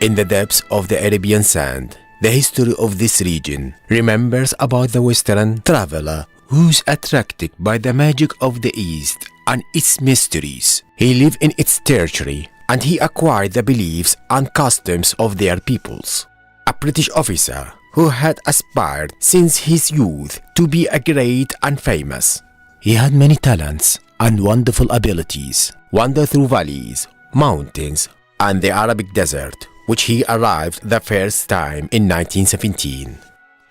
In the depths of the Arabian sand, the history of this region remembers about the Western traveler who's attracted by the magic of the East and its mysteries. He lived in its territory and he acquired the beliefs and customs of their peoples. A British officer who had aspired since his youth to be a great and famous. He had many talents and wonderful abilities, wandered through valleys, mountains, and the Arabic desert, which he arrived the first time in 1917.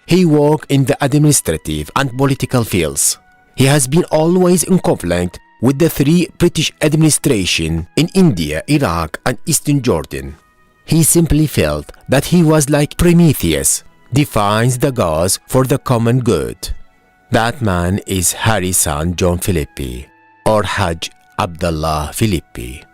He worked in the administrative and political fields. He has been always in conflict with the three British administrations in India, Iraq, and Eastern Jordan. He simply felt that he was like Prometheus, defines the gods for the common good. That man is Harry's son John Philby, or Haji Abdullah Philby.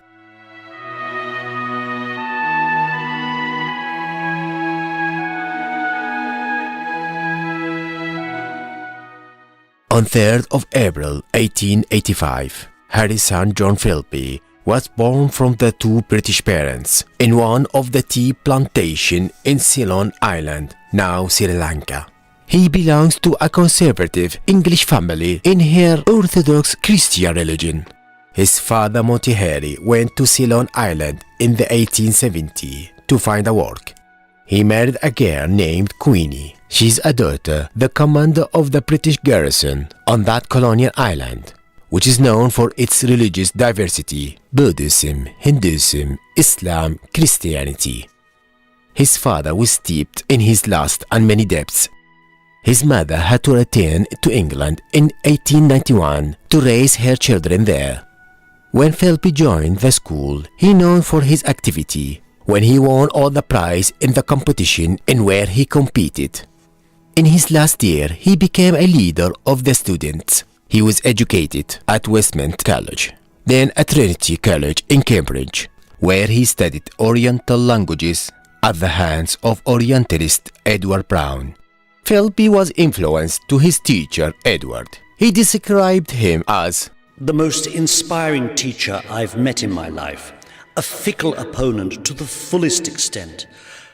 On 3rd of April 1885, Harry's son John Philby was born from the two British parents in one of the tea plantations in Ceylon Island, now Sri Lanka. He belongs to a conservative English family in her Orthodox Christian religion. His father Monty Harry went to Ceylon Island in the 1870s to find a work. He married a girl named Queenie. She's a daughter, the commander of the British garrison on that colonial island, which is known for its religious diversity: Buddhism, Hinduism, Islam, Christianity. His father was steeped in his lust and many debts. His mother had to return to England in 1891 to raise her children there. When Philby joined the school, he known for his activity when he won all the prize in the competition in where he competed. In his last year, he became a leader of the students. He was educated at Westminster College, then at Trinity College in Cambridge, where he studied Oriental languages at the hands of Orientalist Edward Brown. Philby was influenced to his teacher Edward. He described him as the most inspiring teacher I've met in my life, a fickle opponent to the fullest extent,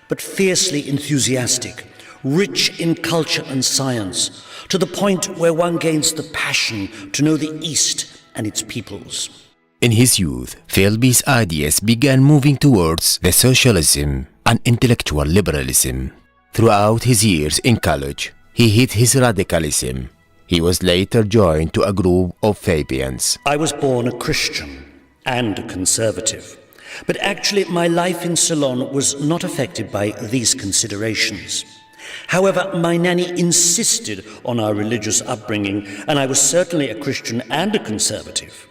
but fiercely enthusiastic, rich in culture and science, to the point where one gains the passion to know the East and its peoples. In his youth, Philby's ideas began moving towards the socialism and intellectual liberalism. Throughout his years in college, he hid his radicalism. He was later joined to a group of Fabians. I was born a Christian and a conservative, but actually my life in Ceylon was not affected by these considerations. However, my nanny insisted on our religious upbringing, and I was certainly a Christian and a conservative.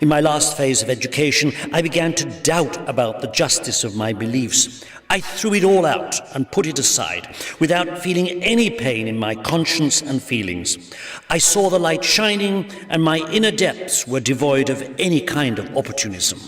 In my last phase of education, I began to doubt about the justice of my beliefs. I threw it all out and put it aside, without feeling any pain in my conscience and feelings. I saw the light shining, and my inner depths were devoid of any kind of opportunism.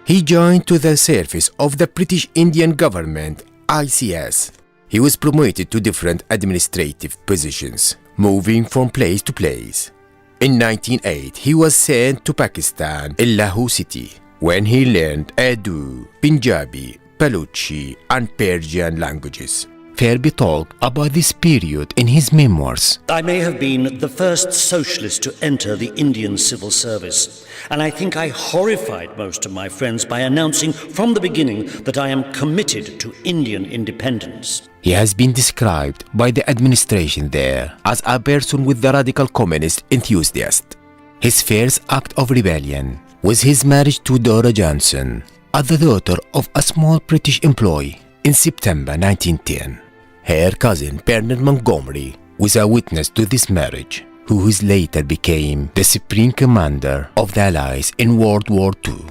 He joined to the service of the British Indian government, ICS. He was promoted to different administrative positions, moving from place to place. In 1908, he was sent to Pakistan in Lahore city, when he learned Urdu, Punjabi, Baluchi, and Persian languages. Philby talked about this period in his memoirs. I may have been the first socialist to enter the Indian civil service, and I think I horrified most of my friends by announcing from the beginning that I am committed to Indian independence. He has been described by the administration there as a person with the radical communist enthusiast. His first act of rebellion was his marriage to Dora Johnson, the daughter of a small British employee, in September 1910. Her cousin Bernard Montgomery was a witness to this marriage, who later became the supreme commander of the Allies in World War II.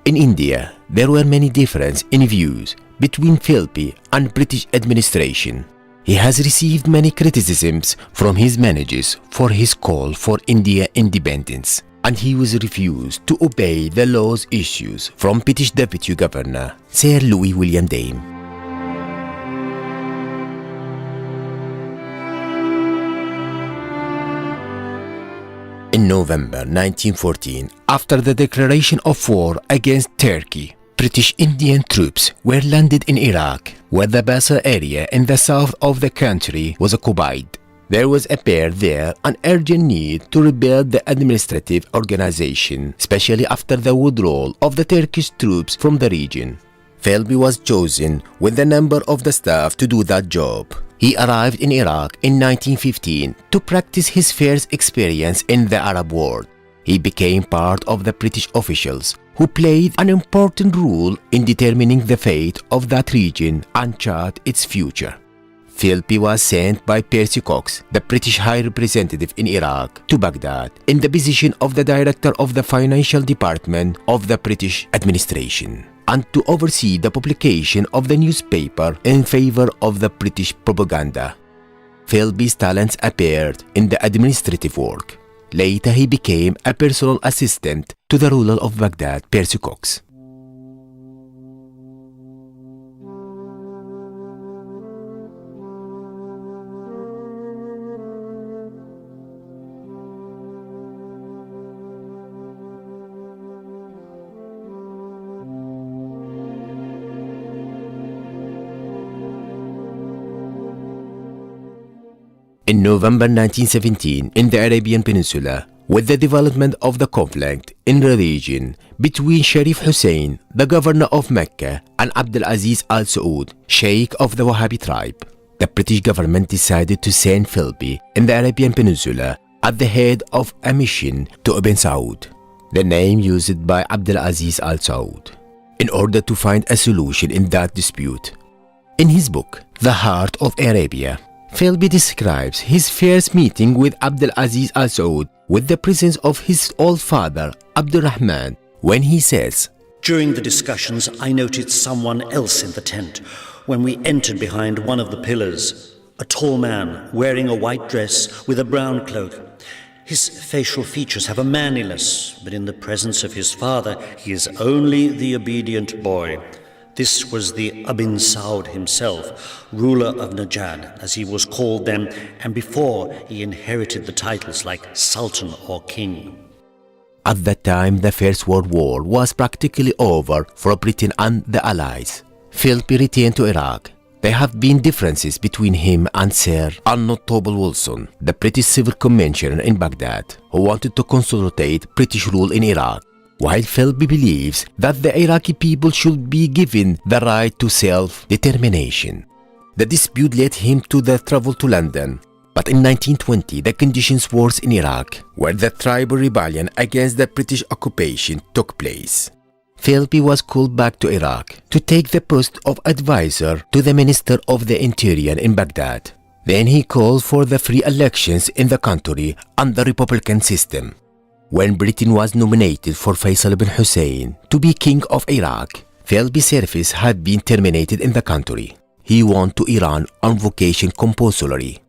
In India, there were many differences in views between Philby and British administration. He has received many criticisms from his managers for his call for India independence and he was refused to obey the laws issues from British Deputy Governor Sir Louis William Dame. In November 1914, after the declaration of war against Turkey, British Indian troops were landed in Iraq, where the Basra area in the south of the country was occupied. There was appeared there an urgent need to rebuild the administrative organization, especially after the withdrawal of the Turkish troops from the region. Philby was chosen with the number of the staff to do that job. He arrived in Iraq in 1915 to practice his first experience in the Arab world. He became part of the British officials who played an important role in determining the fate of that region and chart its future. Philby was sent by Percy Cox, the British High Representative in Iraq, to Baghdad in the position of the Director of the Financial Department of the British administration, and to oversee the publication of the newspaper in favor of the British propaganda. Philby's talents appeared in the administrative work. Later he became a personal assistant to the ruler of Baghdad, Percy Cox. In November 1917, in the Arabian Peninsula, with the development of the conflict in the region between Sharif Hussein, the governor of Mecca, and Abdulaziz Al Saud, Sheikh of the Wahhabi tribe, the British government decided to send Philby in the Arabian Peninsula at the head of a mission to Ibn Saud, the name used by Abdulaziz Al Saud, in order to find a solution in that dispute. In his book, The Heart of Arabia, Philby describes his first meeting with Abdulaziz Al Saud with the presence of his old father, Abdurrahman, when he says, "During the discussions, I noticed someone else in the tent. When we entered behind one of the pillars, a tall man wearing a white dress with a brown cloak. His facial features have a manliness, but in the presence of his father, he is only the obedient boy. This was the Ibn Saud himself, ruler of Najd, as he was called then, and before he inherited the titles like Sultan or King." At that time, the First World War was practically over for Britain and the Allies. Philby returned to Iraq. There have been differences between him and Sir Arnold Tobel Wilson, the British Civil Commissioner in Baghdad, who wanted to consolidate British rule in Iraq, while Philby believes that the Iraqi people should be given the right to self-determination. The dispute led him to travel to London, but in 1920 the conditions worse in Iraq, where the tribal rebellion against the British occupation took place. Philby was called back to Iraq to take the post of advisor to the Minister of the Interior in Baghdad. Then he called for the free elections in the country and the Republican system. When Britain was nominated for Faisal ibn Hussein to be king of Iraq, Philby's service had been terminated in the country. He went to Iran on vocation compulsory.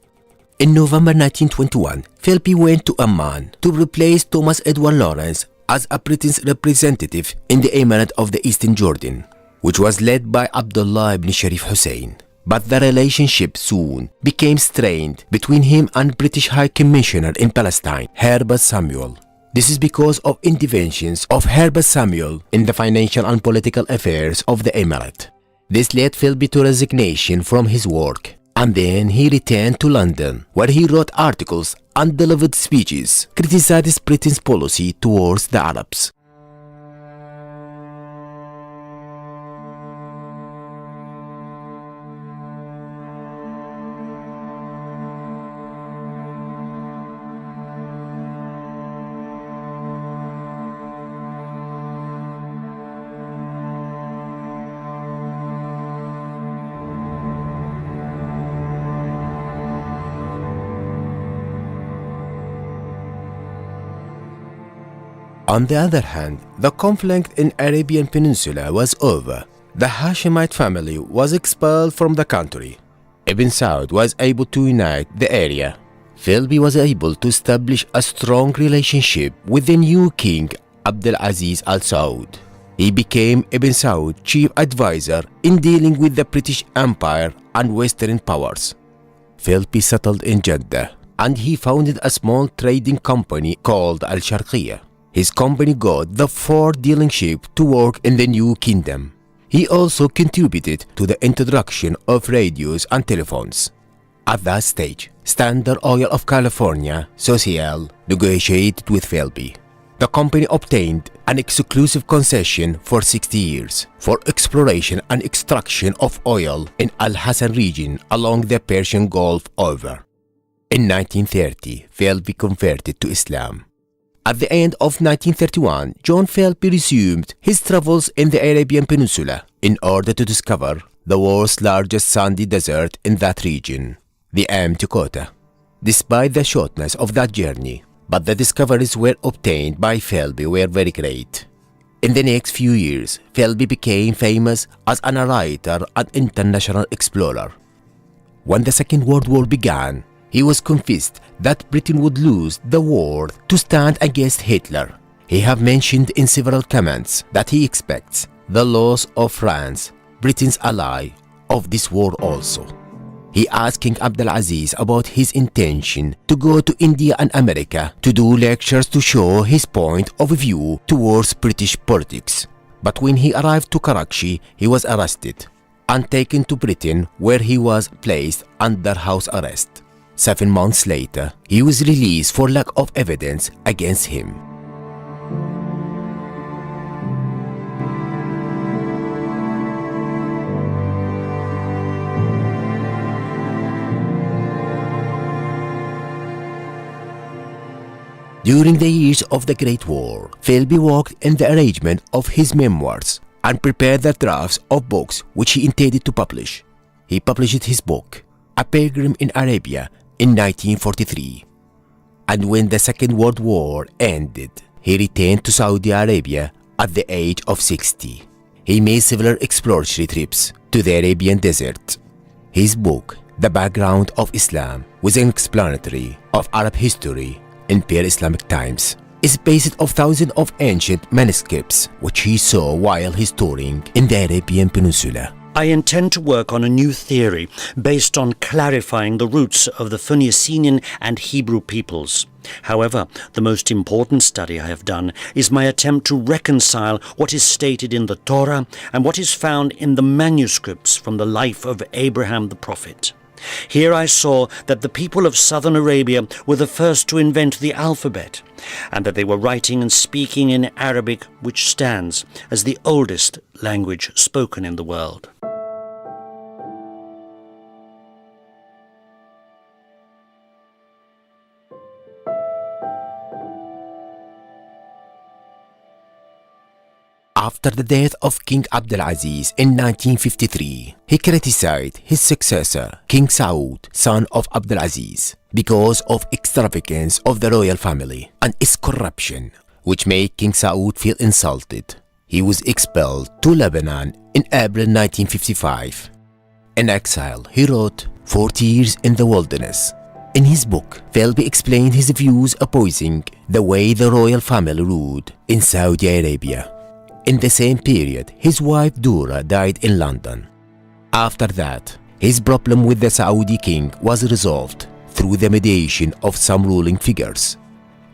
In November 1921, Philby went to Amman to replace Thomas Edward Lawrence as a British representative in the Emirate of the Eastern Jordan, which was led by Abdullah ibn Sharif Hussein. But the relationship soon became strained between him and British High Commissioner in Palestine, Herbert Samuel. This is because of interventions of Herbert Samuel in the financial and political affairs of the Emirate. This led Philby to resignation from his work, and then he returned to London, where he wrote articles and delivered speeches criticizing Britain's policy towards the Arabs. On the other hand, the conflict in Arabian Peninsula was over. The Hashemite family was expelled from the country. Ibn Saud was able to unite the area. Philby was able to establish a strong relationship with the new king Abdulaziz Al Saud. He became Ibn Saud's chief advisor in dealing with the British Empire and Western powers. Philby settled in Jeddah and he founded a small trading company called Al Sharqiyya. His company got the 4 dealing ships to work in the new kingdom. He also contributed to the introduction of radios and telephones. At that stage, Standard Oil of California, SOCL, negotiated with Philby. The company obtained an exclusive concession for 60 years for exploration and extraction of oil in Al Hassan region along the Persian Gulf over. In 1930, Philby converted to Islam. At the end of 1931, John Philby resumed his travels in the Arabian Peninsula in order to discover the world's largest sandy desert in that region, the Dakota. Despite the shortness of that journey, but the discoveries were obtained by Philby were very great. In the next few years, Philby became famous as a narrator and international explorer. When the Second World War began, he was convinced that Britain would lose the war to stand against Hitler. He have mentioned in several comments that he expects the loss of France, Britain's ally, of this war also. He asked King Abdulaziz about his intention to go to India and America to do lectures to show his point of view towards British politics. But when he arrived to Karachi, he was arrested and taken to Britain, where he was placed under house arrest. 7 months later, he was released for lack of evidence against him. During the years of the Great War, Philby worked in the arrangement of his memoirs and prepared the drafts of books which he intended to publish. He published his book, A Pilgrim in Arabia, in 1943. And when the Second World War ended, he returned to Saudi Arabia at the age of 60. He made several exploratory trips to the Arabian desert. His book, The Background of Islam, was an explanatory of Arab history in pre-Islamic times, is based on thousands of ancient manuscripts which he saw while his touring in the Arabian Peninsula. I intend to work on a new theory based on clarifying the roots of the Phoenician and Hebrew peoples. However, the most important study I have done is my attempt to reconcile what is stated in the Torah and what is found in the manuscripts from the life of Abraham the prophet. Here I saw that the people of southern Arabia were the first to invent the alphabet, and that they were writing and speaking in Arabic, which stands as the oldest language spoken in the world. After the death of King Abdulaziz in 1953, he criticized his successor, King Saud, son of Abdulaziz, because of extravagance of the royal family and its corruption, which made King Saud feel insulted. He was expelled to Lebanon in April 1955. In exile, he wrote 40 Years in the Wilderness. In his book, Philby explained his views opposing the way the royal family ruled in Saudi Arabia. In the same period, his wife Dura died in London. After that, his problem with the Saudi king was resolved through the mediation of some ruling figures.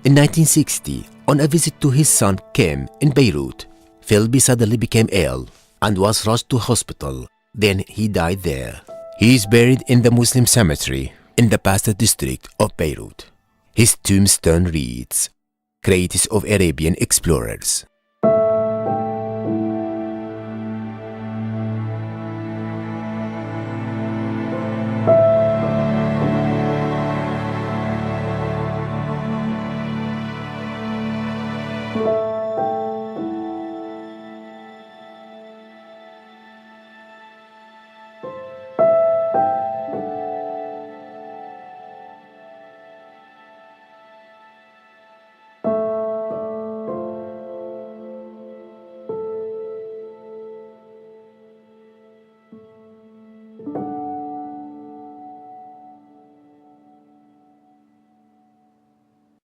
In 1960, on a visit to his son Kim in Beirut, Philby suddenly became ill and was rushed to hospital. Then he died there. He is buried in the Muslim cemetery in the Pastor district of Beirut. His tombstone reads, Greatest of Arabian Explorers.